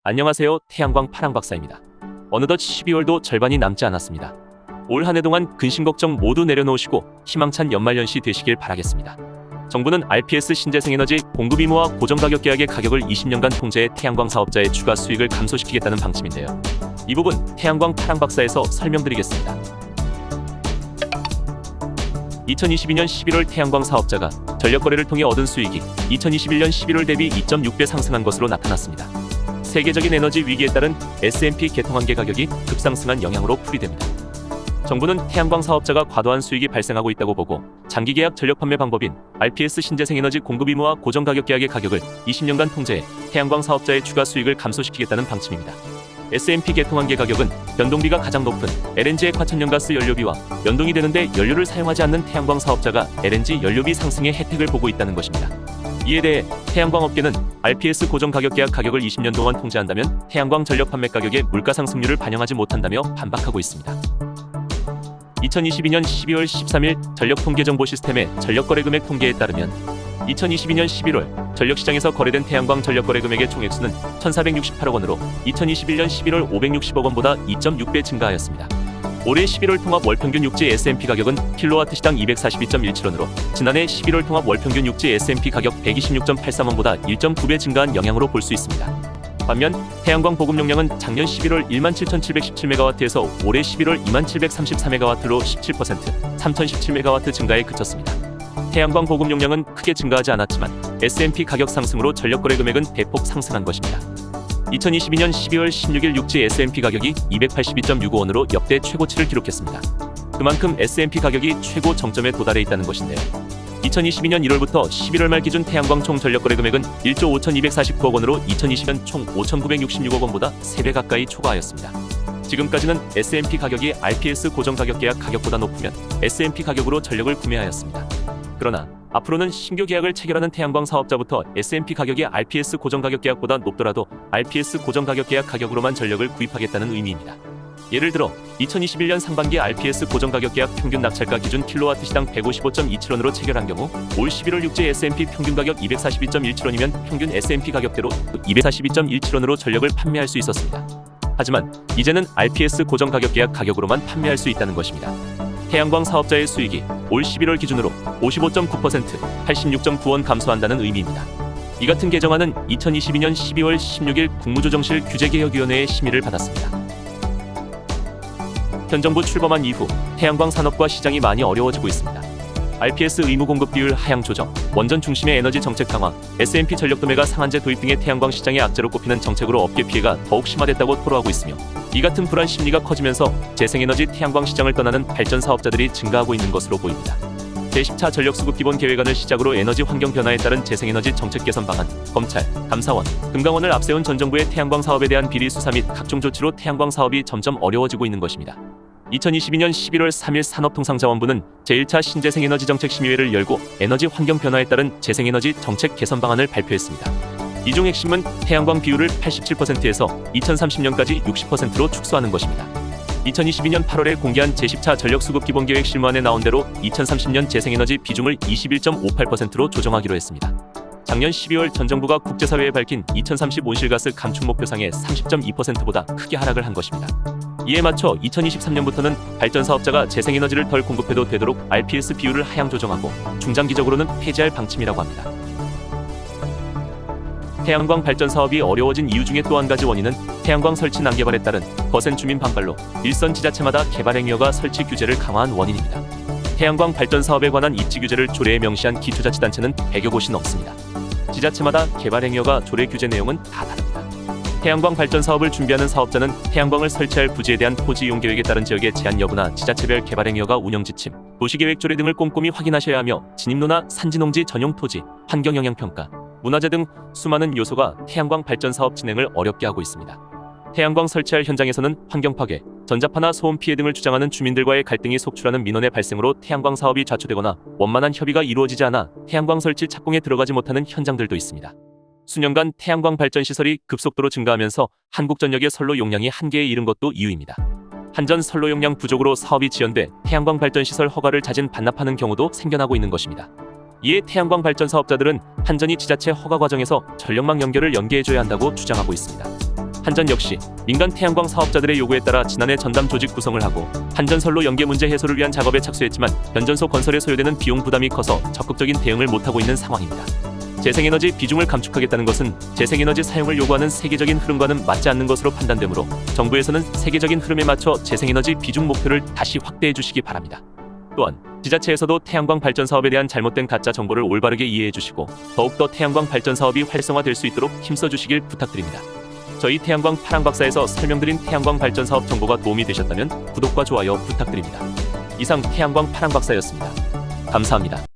안녕하세요. 태양광 파랑박사입니다. 어느덧 12월도 절반이 남지 않았습니다. 올 한 해 동안 근심 걱정 모두 내려놓으시고 희망찬 연말연시 되시길 바라겠습니다. 정부는 RPS 신재생에너지 공급 의무화 고정가격 계약의 가격을 20년간 통제해 태양광 사업자의 추가 수익을 감소시키겠다는 방침인데요. 이 부분 태양광 파랑박사에서 설명드리겠습니다. 2022년 11월 태양광 사업자가 전력 거래를 통해 얻은 수익이 2021년 11월 대비 2.6배 상승한 것으로 나타났습니다. 세계적인 에너지 위기에 따른 S&P 개통한계 가격이 급상승한 영향으로 풀이됩니다. 정부는 태양광 사업자가 과도한 수익이 발생하고 있다고 보고 장기계약 전력 판매 방법인 RPS 신재생에너지 공급 의무화 고정가격 계약의 가격을 20년간 통제해 태양광 사업자의 추가 수익을 감소시키겠다는 방침입니다. S&P 개통한계 가격은 연동비가 가장 높은 LNG의 과천연가스 연료비와 연동이 되는데 연료를 사용하지 않는 태양광 사업자가 LNG 연료비 상승의 혜택을 보고 있다는 것입니다. 이에 대해 태양광 업계는 RPS 고정가격 계약 가격을 20년 동안 통제한다면 태양광 전력 판매 가격의 물가 상승률을 반영하지 못한다며 반박하고 있습니다. 2022년 12월 13일 전력통계정보 시스템의 전력거래금액 통계에 따르면 2022년 11월 전력시장에서 거래된 태양광 전력거래 금액의 총액수는 1,468억 원으로 2021년 11월 560억 원보다 2.6배 증가하였습니다. 올해 11월 통합 월평균 육지 S&P 가격은 킬로와트시당 240.17원으로 지난해 11월 통합 월평균 육지 S&P 가격 126.83원보다 1.9배 증가한 영향으로 볼 수 있습니다. 반면 태양광 보급 용량은 작년 11월 17,717MW에서 올해 11월 27,33MW로 17%, 3,017MW 증가에 그쳤습니다. 태양광 보급 용량은 크게 증가하지 않았지만 S&P 가격 상승으로 전력거래 금액은 대폭 상승한 것입니다. 2022년 12월 16일 육지 S&P 가격이 282.65원으로 역대 최고치를 기록했습니다. 그만큼 S&P 가격이 최고 정점에 도달해 있다는 것인데요. 2022년 1월부터 11월 말 기준 태양광 총 전력거래 금액은 1조 5,249억 원으로 2020년 총 5,966억 원보다 3배 가까이 초과하였습니다. 지금까지는 S&P 가격이 RPS 고정가격 계약 가격보다 높으면 S&P 가격으로 전력을 구매하였습니다. 그러나 앞으로는 신규 계약을 체결하는 태양광 사업자부터 S&P 가격이 RPS 고정가격 계약보다 높더라도 RPS 고정가격 계약 가격으로만 전력을 구입하겠다는 의미입니다. 예를 들어 2021년 상반기 RPS 고정가격 계약 평균 낙찰가 기준 킬로와트시당 155.27원으로 체결한 경우 올 11월 육지 S&P 평균 가격 242.17원이면 평균 S&P 가격대로 242.17원으로 전력을 판매할 수 있었습니다. 하지만 이제는 RPS 고정가격 계약 가격으로만 판매할 수 있다는 것입니다. 태양광 사업자의 수익이 올 11월 기준으로 55.9%, 86.9원 감소한다는 의미입니다. 이 같은 개정안은 2022년 12월 16일 국무조정실 규제개혁위원회의 심의를 받았습니다. 현 정부 출범한 이후 태양광 산업과 시장이 많이 어려워지고 있습니다. RPS 의무 공급 비율 하향 조정, 원전 중심의 에너지 정책 강화, S&P 전력 도매가 상한제 도입 등의 태양광 시장의 악재로 꼽히는 정책으로 업계 피해가 더욱 심화됐다고 토로하고 있으며 이 같은 불안 심리가 커지면서 재생에너지 태양광 시장을 떠나는 발전 사업자들이 증가하고 있는 것으로 보입니다. 제10차 전력수급 기본 계획안을 시작으로 에너지 환경 변화에 따른 재생에너지 정책 개선 방안, 검찰, 감사원, 금강원을 앞세운 전 정부의 태양광 사업에 대한 비리 수사 및 각종 조치로 태양광 사업이 점점 어려워지고 있는 것입니다. 2022년 11월 3일 산업통상자원부는 제1차 신재생에너지 정책 심의회를 열고 에너지 환경 변화에 따른 재생에너지 정책 개선 방안을 발표했습니다. 이 중 핵심은 태양광 비율을 87%에서 2030년까지 60%로 축소하는 것입니다. 2022년 8월에 공개한 제10차 전력수급 기본계획 실무안에 나온 대로 2030년 재생에너지 비중을 21.58%로 조정하기로 했습니다. 작년 12월 전 정부가 국제사회에 밝힌 2030 온실가스 감축 목표상의 30.2%보다 크게 하락을 한 것입니다. 이에 맞춰 2023년부터는 발전사업자가 재생에너지를 덜 공급해도 되도록 RPS 비율을 하향 조정하고 중장기적으로는 폐지할 방침이라고 합니다. 태양광 발전 사업이 어려워진 이유 중에 또 한 가지 원인은 태양광 설치 난개발에 따른 거센 주민 반발로 일선 지자체마다 개발행위허가 설치 규제를 강화한 원인입니다. 태양광 발전 사업에 관한 입지 규제를 조례에 명시한 기초자치단체는 100여 곳이 넘습니다. 지자체마다 개발행위허가 조례 규제 내용은 다 다릅니다. 태양광 발전 사업을 준비하는 사업자는 태양광을 설치할 부지에 대한 토지 이용 계획에 따른 지역의 제한 여부나 지자체별 개발행위허가 운영 지침, 도시계획 조례 등을 꼼꼼히 확인하셔야 하며 진입로나 산지농지 전용 토지, 환경영향평가, 문화재 등 수많은 요소가 태양광 발전 사업 진행을 어렵게 하고 있습니다. 태양광 설치할 현장에서는 환경 파괴, 전자파나 소음 피해 등을 주장하는 주민들과의 갈등이 속출하는 민원의 발생으로 태양광 사업이 좌초되거나 원만한 협의가 이루어지지 않아 태양광 설치 착공에 들어가지 못하는 현장들도 있습니다. 수년간 태양광 발전 시설이 급속도로 증가하면서 한국전력의 선로 용량이 한계에 이른 것도 이유입니다. 한전 선로 용량 부족으로 사업이 지연돼 태양광 발전 시설 허가를 자진 반납하는 경우도 생겨나고 있는 것입니다. 이에 태양광 발전 사업자들은 한전이 지자체 허가 과정에서 전력망 연결을 연계해줘야 한다고 주장하고 있습니다. 한전 역시 민간 태양광 사업자들의 요구에 따라 지난해 전담 조직 구성을 하고 한전선로 연계 문제 해소를 위한 작업에 착수했지만 변전소 건설에 소요되는 비용 부담이 커서 적극적인 대응을 못하고 있는 상황입니다. 재생에너지 비중을 감축하겠다는 것은 재생에너지 사용을 요구하는 세계적인 흐름과는 맞지 않는 것으로 판단되므로 정부에서는 세계적인 흐름에 맞춰 재생에너지 비중 목표를 다시 확대해 주시기 바랍니다. 또한 지자체에서도 태양광 발전 사업에 대한 잘못된 가짜 정보를 올바르게 이해해 주시고 더욱더 태양광 발전 사업이 활성화될 수 있도록 힘써 주시길 부탁드립니다. 저희 태양광 파랑박사에서 설명드린 태양광 발전 사업 정보가 도움이 되셨다면 구독과 좋아요 부탁드립니다. 이상 태양광 파랑박사였습니다. 감사합니다.